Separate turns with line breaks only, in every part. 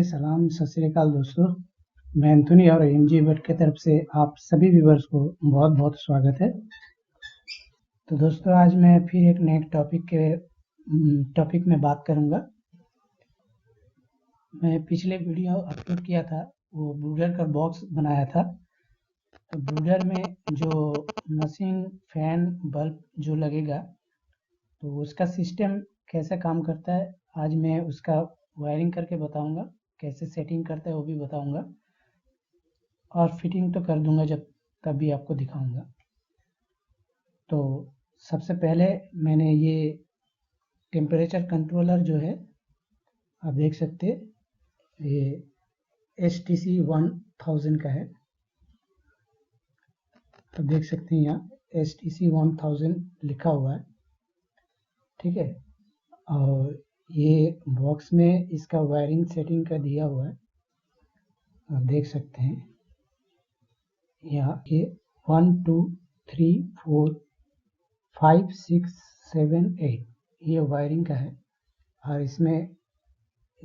सलाम, सत श्री अकाल दोस्तों। मैं एंथोनी और एमजी भट्ट की तरफ से आप सभी व्यूअर्स को बहुत बहुत स्वागत है। तो दोस्तों, आज मैं फिर एक नए टॉपिक में बात करूंगा। मैं पिछले वीडियो अपलोड किया था, वो ब्रूडर का बॉक्स बनाया था। तो ब्रूडर में जो मशीन, फैन, बल्ब जो लगेगा, तो उसका सिस्टम कैसे काम करता है, आज मैं उसका वायरिंग करके बताऊंगा। कैसे सेटिंग करता है वो भी बताऊंगा, और फिटिंग तो कर दूंगा तब भी आपको दिखाऊंगा। तो सबसे पहले मैंने ये टेम्परेचर कंट्रोलर जो है, आप देख सकते हैं, ये HTC 1000 का है। तो देख सकते हैं यहाँ HTC 1000 लिखा हुआ है, ठीक है। और ये बॉक्स में इसका वायरिंग सेटिंग का दिया हुआ है, आप देख सकते हैं यहाँ। ये 1 2 3 4 5 6 7 8 ये वायरिंग का है। और इसमें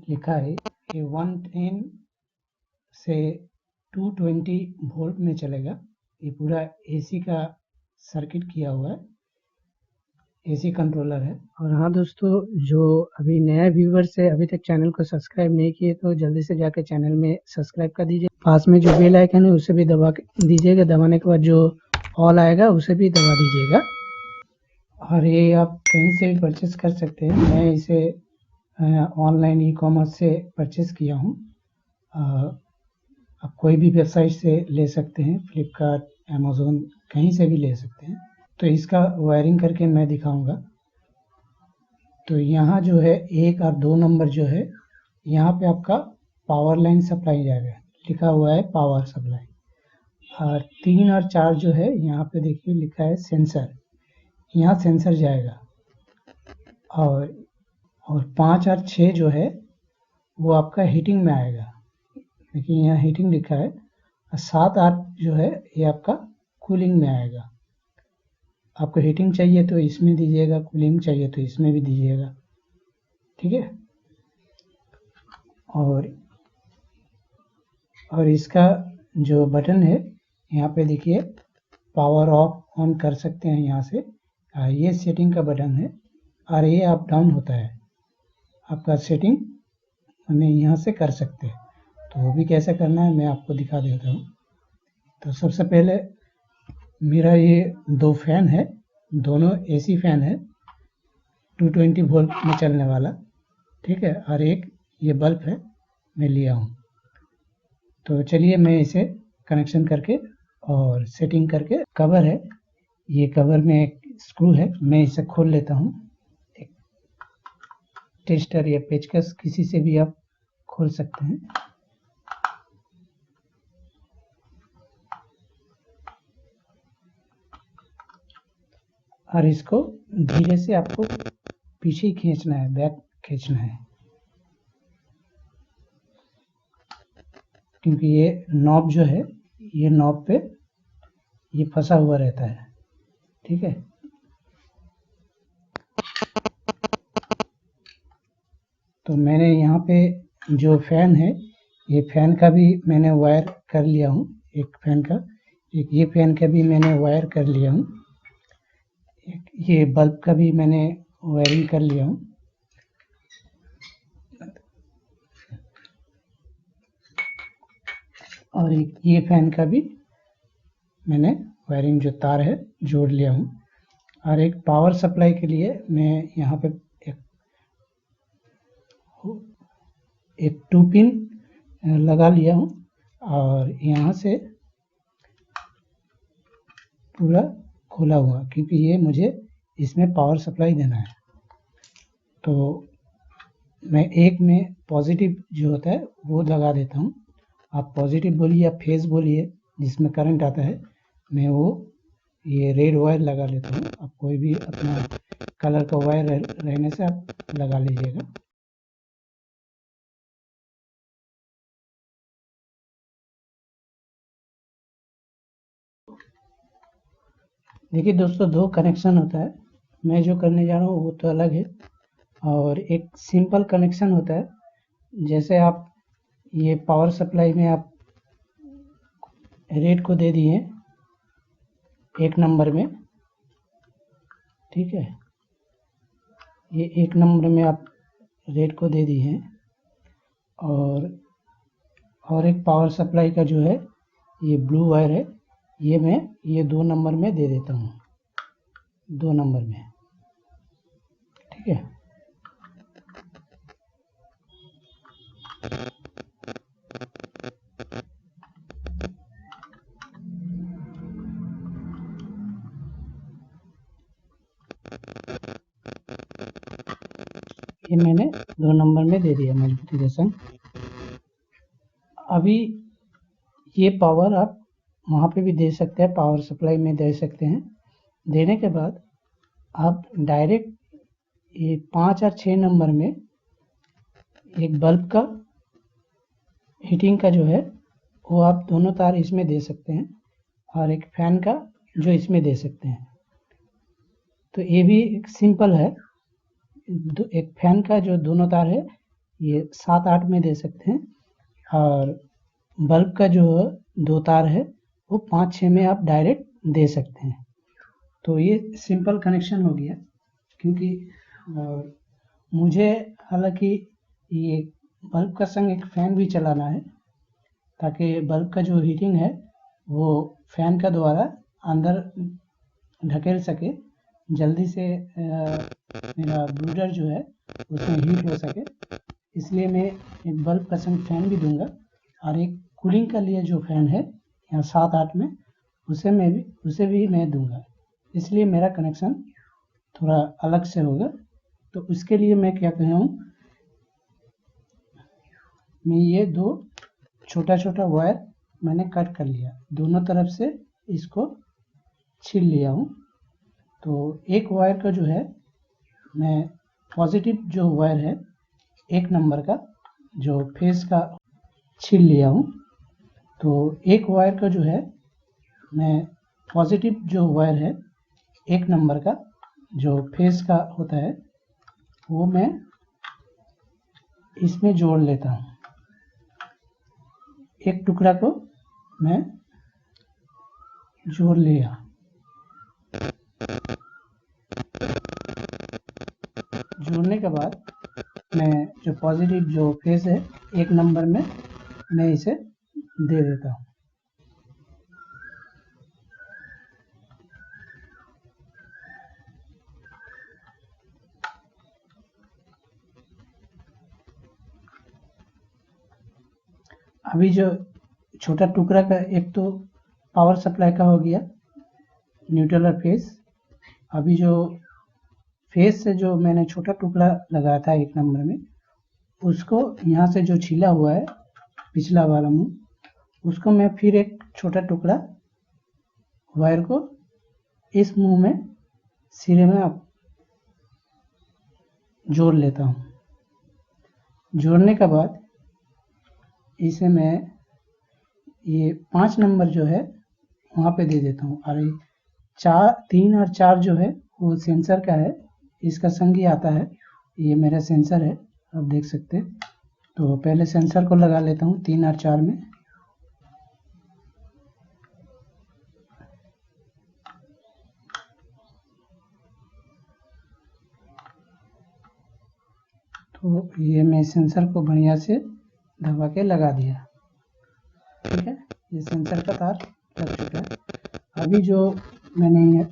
लिखा है कि 110 से 220 वोल्ट में चलेगा। ये पूरा एसी का सर्किट किया हुआ है, एसी कंट्रोलर है। और हाँ दोस्तों, जो अभी नया व्यूअर्स है, अभी तक चैनल को सब्सक्राइब नहीं किए, तो जल्दी से जाकर चैनल में सब्सक्राइब कर दीजिए। पास में जो बेल आइकन है उसे भी दबा दीजिएगा। दबाने के बाद जो ऑल आएगा उसे भी दबा दीजिएगा। और ये आप कहीं से भी परचेस कर सकते हैं। मैं इसे ऑनलाइन ई-कॉमर्स से परचेस किया हूँ। आप कोई भी वेबसाइट से ले सकते हैं, फ्लिपकार्ट, अमेज़न, कहीं से भी ले सकते हैं। तो इसका वायरिंग करके मैं दिखाऊंगा। तो यहाँ जो है 1 और 2 नंबर जो है, यहाँ पे आपका पावर लाइन सप्लाई जाएगा, लिखा हुआ है पावर सप्लाई। और 3 और 4 जो है, यहाँ पे देखिए लिखा है सेंसर, यहाँ सेंसर जाएगा। और 5 और 6 जो है वो आपका हीटिंग में आएगा, देखिए यहाँ हीटिंग लिखा है। और 7 8 जो है ये आपका कूलिंग में आएगा। आपको हीटिंग चाहिए तो इसमें दीजिएगा, कूलिंग चाहिए तो इसमें भी दीजिएगा, ठीक है। और इसका जो बटन है, यहाँ पे देखिए पावर ऑफ ऑन कर सकते हैं यहाँ से। ये सेटिंग का बटन है, और ये अप डाउन होता है आपका सेटिंग, हमें यहाँ से कर सकते हैं। तो वो भी कैसे करना है मैं आपको दिखा देता हूँ। तो सबसे पहले मेरा ये 2 फैन है, दोनों एसी फैन है, 220 वोल्ट में चलने वाला, ठीक है। और एक ये बल्ब है, मैं लिया हूँ। तो चलिए मैं इसे कनेक्शन करके और सेटिंग करके, कवर है, ये कवर में एक स्क्रू है, मैं इसे खोल लेता हूँ। एक टेस्टर या पेचकस किसी से भी आप खोल सकते हैं। और इसको धीरे से आपको पीछे खींचना है, बैक खींचना है, क्योंकि ये नॉब जो है, ये नॉब पे ये फंसा हुआ रहता है, ठीक है। तो मैंने यहाँ पे जो फैन है, ये फैन का भी मैंने वायर कर लिया हूँ, एक फैन का, एक ये फैन का भी मैंने वायर कर लिया हूँ, ये बल्ब का भी मैंने वायरिंग कर लिया हूँ। और एक ये फैन का भी मैंने वायरिंग, जो तार है, जोड़ लिया हूँ। और एक पावर सप्लाई के लिए मैं यहाँ पे एक 2 पिन लगा लिया हूँ, और यहाँ से पूरा खोला हुआ, क्योंकि ये मुझे इसमें पावर सप्लाई देना है। तो मैं एक में पॉजिटिव जो होता है वो लगा देता हूँ। आप पॉजिटिव बोलिए या फेज बोलिए, जिसमें करंट आता है, मैं वो ये रेड वायर लगा लेता हूँ। आप कोई भी अपना कलर का वायर रहने से आप लगा लीजिएगा। देखिए दोस्तों, 2 कनेक्शन होता है, मैं जो करने जा रहा हूँ वो तो अलग है। और एक सिंपल कनेक्शन होता है, जैसे आप ये पावर सप्लाई में आप रेड को दे दिए 1 नंबर में, ठीक है। ये 1 नंबर में आप रेड को दे दिए हैं, और एक पावर सप्लाई का जो है ये ब्लू वायर है, ये मैं ये 2 नंबर में दे देता हूँ, 2 नंबर में, ठीक है। ये मैंने 2 नंबर में दे दिया मजबूती के संग। अभी ये पावर आप वहाँ पे भी दे सकते हैं, पावर सप्लाई में दे सकते हैं। देने के बाद आप डायरेक्ट ये 5 और 6 नंबर में एक बल्ब का हीटिंग का जो है वो आप दोनों तार इसमें दे सकते हैं, और एक फैन का जो इसमें दे सकते हैं। तो ये भी एक सिंपल है। एक फैन का जो दोनों तार है ये 7-8 में दे सकते हैं, और बल्ब का जो 2 तार है वो 5-6 में आप डायरेक्ट दे सकते हैं। तो ये सिंपल कनेक्शन हो गया, क्योंकि मुझे हालांकि ये बल्ब का संग एक फ़ैन भी चलाना है, ताकि बल्ब का जो हीटिंग है वो फैन का द्वारा अंदर ढकेल सके, जल्दी से मेरा ब्रूडर जो है उसमें हीट हो सके। इसलिए मैं एक बल्ब का संग फैन भी दूंगा, और एक कूलिंग के लिए जो फैन है यहाँ 7-8 में उसे भी मैं दूंगा। इसलिए मेरा कनेक्शन थोड़ा अलग से होगा। तो उसके लिए मैं क्या कर रहा हूँ, मैं ये 2 छोटा वायर मैंने कट कर लिया, दोनों तरफ से इसको छील लिया हूँ। तो एक वायर का जो है मैं पॉजिटिव जो वायर है 1 नंबर का जो फेस का छील लिया हूँ। तो एक वायर का जो है मैं पॉजिटिव जो वायर है 1 नंबर का जो फेस का होता है वो मैं इसमें जोड़ लेता हूँ। एक टुकड़ा को मैं जोड़ लिया। जोड़ने के बाद मैं जो पॉजिटिव जो फेस है 1 नंबर में मैं इसे दे देता हूँ। अभी जो छोटा टुकड़ा का एक तो पावर सप्लाई का हो गया, न्यूट्रल और फेस। अभी जो फेस से जो मैंने छोटा टुकड़ा लगाया था 1 नंबर में, उसको यहाँ से जो छीला हुआ है पिछला वाला मुंह, उसको मैं फिर एक छोटा टुकड़ा वायर को इस मुंह में सिरे में आप जोड़ लेता हूँ। जोड़ने के बाद इसे मैं ये 5 नंबर जो है वहाँ पे दे देता हूँ, और 3 और 4 जो है वो सेंसर का है, इसका संग ही आता है। ये मेरा सेंसर है, आप देख सकते हैं। तो पहले सेंसर को लगा लेता हूँ 3 और 4 में। तो ये मैं सेंसर को बढ़िया से दबा के लगा दिया, ठीक है। ये सेंसर का तार लग चुका है। अभी जो मैंने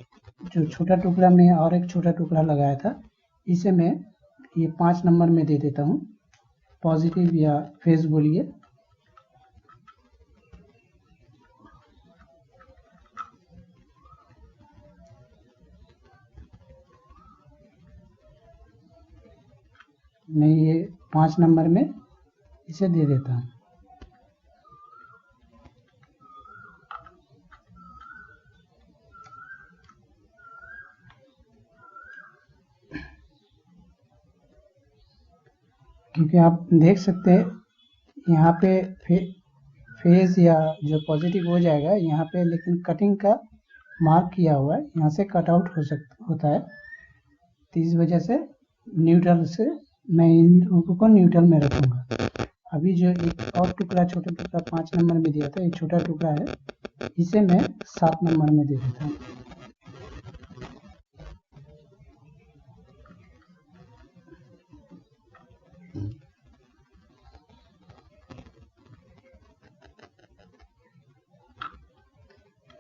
जो छोटा टुकड़ा में और एक छोटा टुकड़ा लगाया था, इसे मैं ये 5 नंबर में दे देता हूँ, पॉजिटिव या फेस बोलिए। मैं ये 5 नंबर में इसे दे देता हूँ। क्योंकि आप देख सकते हैं यहाँ पे फेस या जो पॉजिटिव हो जाएगा यहाँ पे, लेकिन कटिंग का मार्क किया हुआ है, यहाँ से कट आउट होता है। तो इस वजह से न्यूट्रल से मैं इन लोगों को न्यूट्रल में रखूँगा। अभी जो एक और टुकड़ा, छोटा टुकड़ा 5 नंबर में दिया था, ये छोटा टुकड़ा है, इसे मैं 7 नंबर में दे देता हूँ।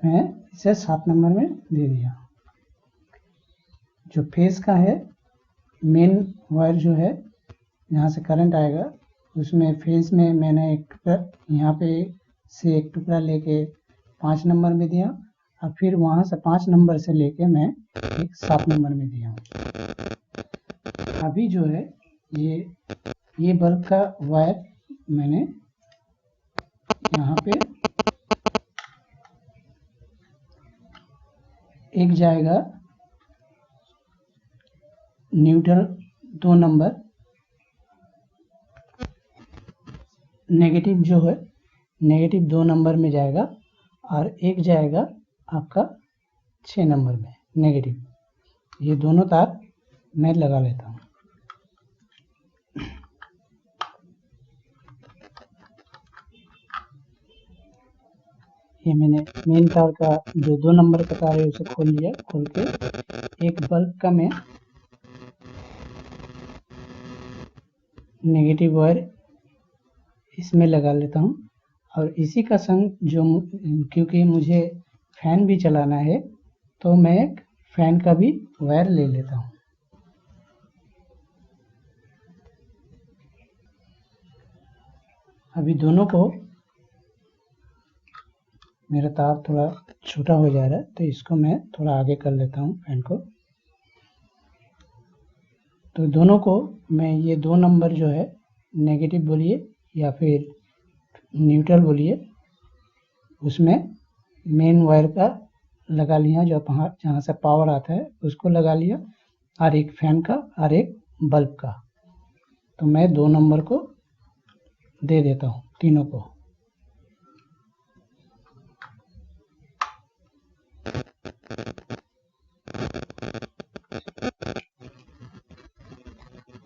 मैं इसे 7 नंबर में दे दिया। जो फेस का है, मेन वायर जो है, यहाँ से करंट आएगा, उसमें फेस में मैंने एक टुकड़ा यहाँ पे से एक टुकड़ा लेके 5 नंबर में दिया, और फिर वहाँ से 5 नंबर से लेके मैं एक 7 नंबर में दिया हूँ। अभी जो है ये बल्ब का वायर मैंने यहाँ पे एक जाएगा न्यूट्रल 2 नंबर, नेगेटिव जो है नेगेटिव 2 नंबर में जाएगा, और एक जाएगा आपका 6 नंबर में नेगेटिव। ये दोनों तार मैं लगा लेता हूँ। ये मैंने मेन तार का जो 2 नंबर का तार है उसे खोल लिया। खोल के एक बल्ब का मैं नेगेटिव वायर इसमें लगा लेता हूँ, और इसी का संग जो, क्योंकि मुझे फैन भी चलाना है, तो मैं एक फैन का भी वायर ले लेता हूँ। अभी दोनों को, मेरा तार थोड़ा छोटा हो जा रहा है, तो इसको मैं थोड़ा आगे कर लेता हूँ फैन को। तो दोनों को मैं ये 2 नंबर जो है, नेगेटिव बोलिए या फिर न्यूट्रल बोलिए, उसमें मेन वायर का लगा लिया, जो जहाँ से पावर आता है उसको लगा लिया, और एक फैन का और एक बल्ब का। तो मैं 2 नंबर को दे देता हूँ तीनों को।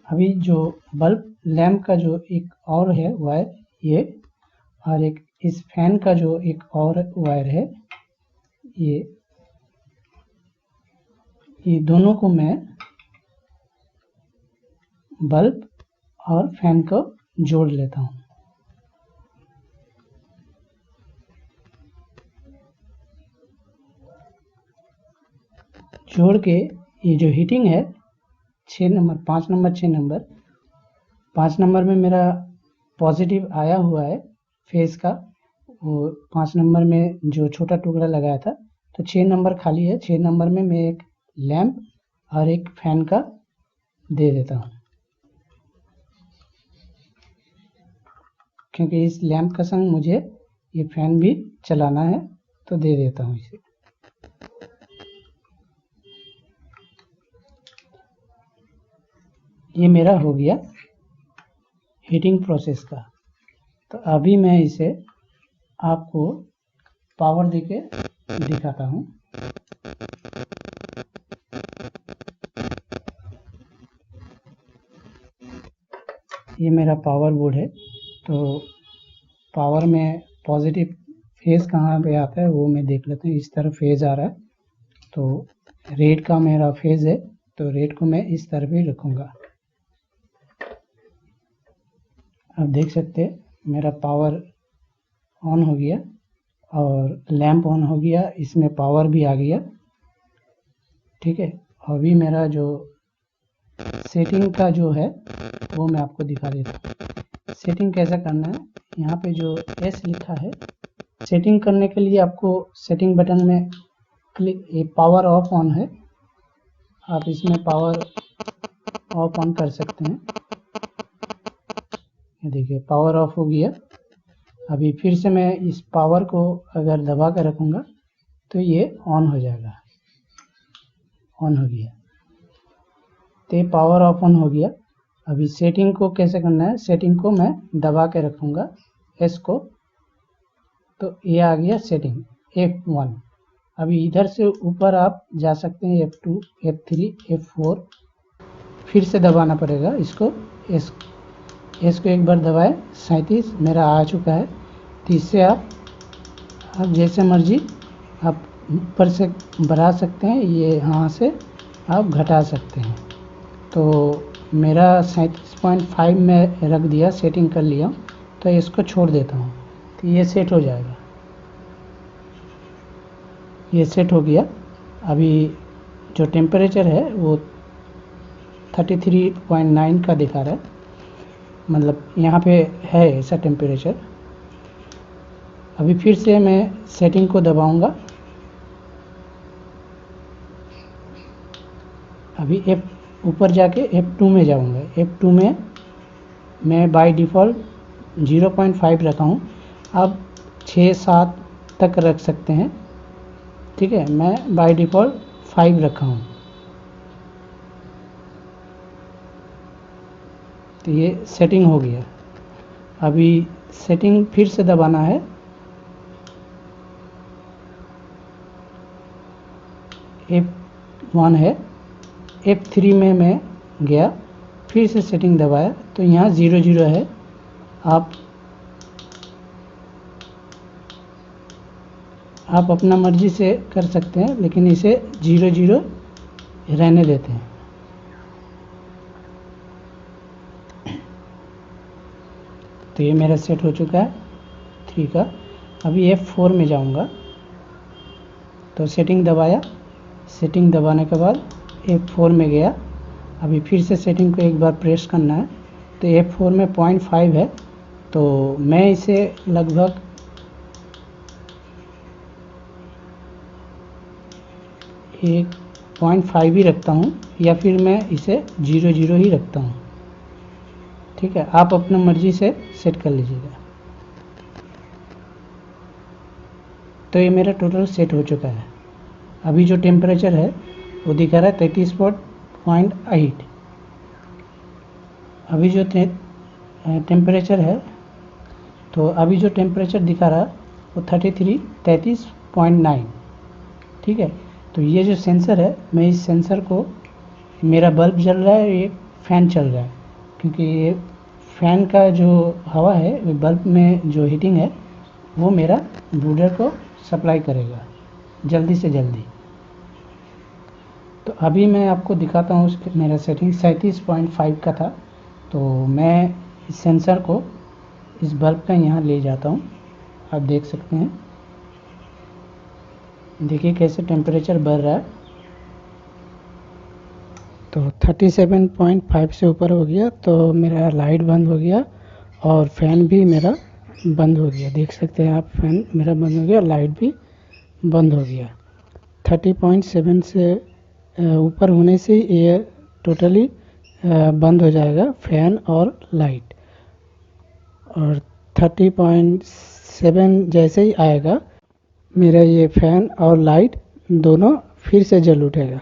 अभी जो बल्ब लैंप का जो एक और है वायर, ये, और एक इस फैन का जो एक और वायर है, ये दोनों को मैं बल्ब और फैन को जोड़ लेता हूँ। जोड़ के ये जो हीटिंग है 6 नंबर, 5 नंबर, 6 नंबर, 5 नंबर में मेरा पॉजिटिव आया हुआ है फेस का, वो 5 नंबर में जो छोटा टुकड़ा लगाया था, तो 6 नंबर खाली है। 6 नंबर में मैं एक लैंप और एक फैन का दे देता हूँ, क्योंकि इस लैंप का संग मुझे ये फैन भी चलाना है, तो दे देता हूँ इसे। ये मेरा हो गया हीटिंग प्रोसेस का। तो अभी मैं इसे आपको पावर देके दिखाता हूँ। ये मेरा पावर बोर्ड है। तो पावर में पॉजिटिव फेज कहाँ पे आता है वो मैं देख लेता हूँ। इस तरफ फेज आ रहा है, तो रेड का मेरा फेज है, तो रेड को मैं इस तरफ ही रखूँगा। आप देख सकते हैं मेरा पावर ऑन हो गया और लैंप ऑन हो गया, इसमें पावर भी आ गया। ठीक है, अभी मेरा जो सेटिंग का जो है वो मैं आपको दिखा देता हूँ। सेटिंग कैसे करना है, यहाँ पे जो एस लिखा है, सेटिंग करने के लिए आपको सेटिंग बटन में क्लिक, ये पावर ऑफ ऑन है, आप इसमें पावर ऑफ ऑन कर सकते हैं। ये देखिए पावर ऑफ हो गया। अभी फिर से मैं इस पावर को अगर दबा कर रखूँगा तो ये ऑन हो जाएगा। ऑन हो गया, तो पावर ऑफ ऑन हो गया। अभी सेटिंग को कैसे करना है, सेटिंग को मैं दबा के रखूँगा एस को, तो ये आ गया सेटिंग F1। अभी इधर से ऊपर आप जा सकते हैं F2, F3, F4, फिर से दबाना पड़ेगा इसको एस। इसको एक बार दबाएं, 37 मेरा आ चुका है। तो इससे आप जैसे मर्जी आप ऊपर से बढ़ा सकते हैं, ये यहाँ से आप घटा सकते हैं। तो मेरा 37.5 में रख दिया, सेटिंग कर लिया, तो इसको छोड़ देता हूँ। तो ये सेट हो जाएगा, ये सेट हो गया। अभी जो टेम्परेचर है वो 33.9 का दिखा रहा है, मतलब यहाँ पे है ऐसा टेम्परेचर। अभी फिर से मैं सेटिंग को दबाऊंगा। अभी ऊपर जाके F2 में जाऊंगा। F2 में मैं बाय डिफ़ॉल्ट 0.5 रखा हूँ, आप 6-7 तक रख सकते हैं। ठीक है, मैं बाय डिफ़ॉल्ट 5 रखा हूँ। तो ये सेटिंग हो गया। अभी सेटिंग फिर से दबाना है। F1 है, F3 में मैं गया, फिर से सेटिंग दबाया तो यहाँ 00 है। आप अपना मर्जी से कर सकते हैं, लेकिन इसे 00 रहने देते हैं। तो ये मेरा सेट हो चुका है 3 का। अभी F4 में जाऊंगा, तो सेटिंग दबाया, सेटिंग दबाने के बाद F4 में गया। अभी फिर से सेटिंग को एक बार प्रेस करना है। तो F4 में 0.5 है, तो मैं इसे लगभग 1.5 ही रखता हूँ, या फिर मैं इसे 00 ही रखता हूँ। ठीक है, आप अपना मर्जी से सेट कर लीजिएगा। तो ये मेरा टोटल सेट हो चुका है। अभी जो टेम्परेचर है वो दिखा रहा है 33.8। अभी जो टेम्परेचर है, तो अभी जो टेम्परेचर दिखा रहा है वो 33.9। ठीक है, तो ये जो सेंसर है, मैं इस सेंसर को, मेरा बल्ब जल रहा है, ये फ़ैन चल रहा है, क्योंकि ये फ़ैन का जो हवा है बल्ब में जो हीटिंग है वो मेरा ब्रूडर को सप्लाई करेगा जल्दी से जल्दी। तो अभी मैं आपको दिखाता हूँ, मेरा सेटिंग 37.5 का था। तो मैं इस सेंसर को इस बल्ब का यहाँ ले जाता हूँ, आप देख सकते हैं। देखिए कैसे टेम्परेचर बढ़ रहा है। तो 37.5 से ऊपर हो गया, तो मेरा लाइट बंद हो गया और फ़ैन भी मेरा बंद हो गया। देख सकते हैं आप, फ़ैन मेरा बंद हो गया, लाइट भी बंद हो गया। 30.7 से ऊपर होने से ये टोटली बंद हो जाएगा, फ़ैन और लाइट। और 30.7 जैसे ही आएगा, मेरा ये फ़ैन और लाइट दोनों फिर से जल उठेगा।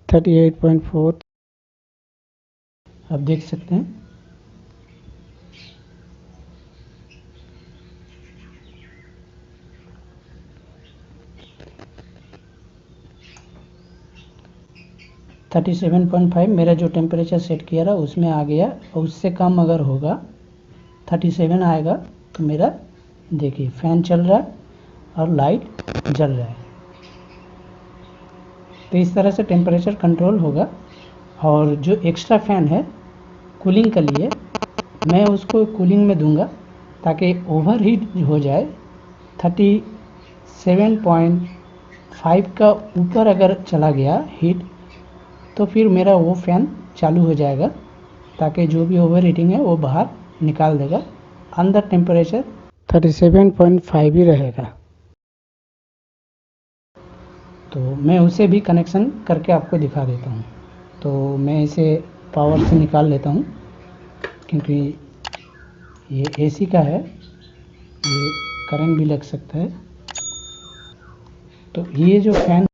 38.4 आप देख सकते हैं। - 37.5 मेरा जो टेम्परेचर सेट किया रहा उसमें आ गया, और उससे कम अगर होगा 37 आएगा तो मेरा देखिए फ़ैन चल रहा है और लाइट जल रहा है। तो इस तरह से टेम्परेचर कंट्रोल होगा। और जो एक्स्ट्रा फ़ैन है कूलिंग के लिए, मैं उसको कूलिंग में दूंगा ताकि ओवर हीट हो जाए। 37.5 का ऊपर अगर चला गया हीट, तो फिर मेरा वो फ़ैन चालू हो जाएगा, ताकि जो भी ओवर हीटिंग है वो बाहर निकाल देगा। अंदर टेम्परेचर 37.5 ही रहेगा। तो मैं उसे भी कनेक्शन करके आपको दिखा देता हूँ। तो मैं इसे पावर से निकाल लेता हूँ, क्योंकि ये एसी का है, ये करंट भी लग सकता है। तो ये जो फ़ैन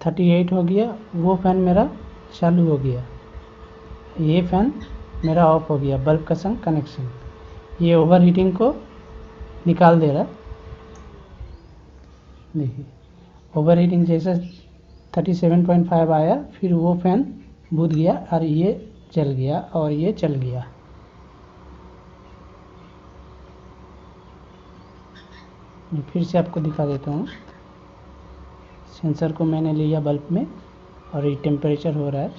38 हो गया, वो फ़ैन मेरा चालू हो गया, ये फ़ैन मेरा ऑफ हो गया, बल्ब का संग कनेक्शन। ये ओवर हीटिंग को निकाल दे रहा। देखिए ओवर हीटिंग जैसे 37.5 आया, फिर वो फ़ैन बुझ गया और ये चल गया और ये चल गया। मैं फिर से आपको दिखा देता हूँ। सेंसर को मैंने लिया बल्ब में और ये टेम्परेचर हो रहा है,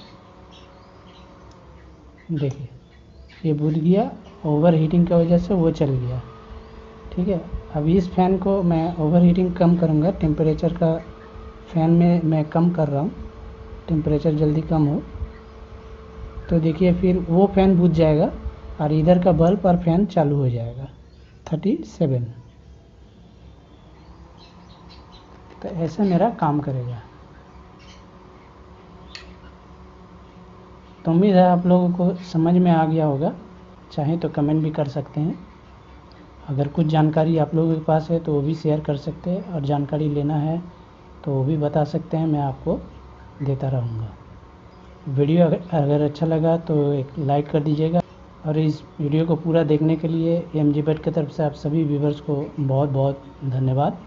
देखिए ये बुझ गया, ओवर हीटिंग की वजह से वो चल गया। ठीक है, अब इस फ़ैन को मैं ओवर हीटिंग कम करूँगा, टेम्परेचर का फ़ैन में मैं कम कर रहा हूँ, टेम्परेचर जल्दी कम हो तो देखिए फिर वो फ़ैन बुझ जाएगा और इधर का बल्ब और फ़ैन चालू हो जाएगा 37। तो ऐसा मेरा काम करेगा। तो उम्मीद है आप लोगों को समझ में आ गया होगा। चाहें तो कमेंट भी कर सकते हैं। अगर कुछ जानकारी आप लोगों के पास है तो वो भी शेयर कर सकते हैं, और जानकारी लेना है तो वो भी बता सकते हैं, मैं आपको देता रहूँगा। वीडियो अगर अच्छा लगा तो एक लाइक कर दीजिएगा, और इस वीडियो को पूरा देखने के लिए एमजी भट्ट की तरफ से आप सभी व्यूवर्स को बहुत बहुत धन्यवाद।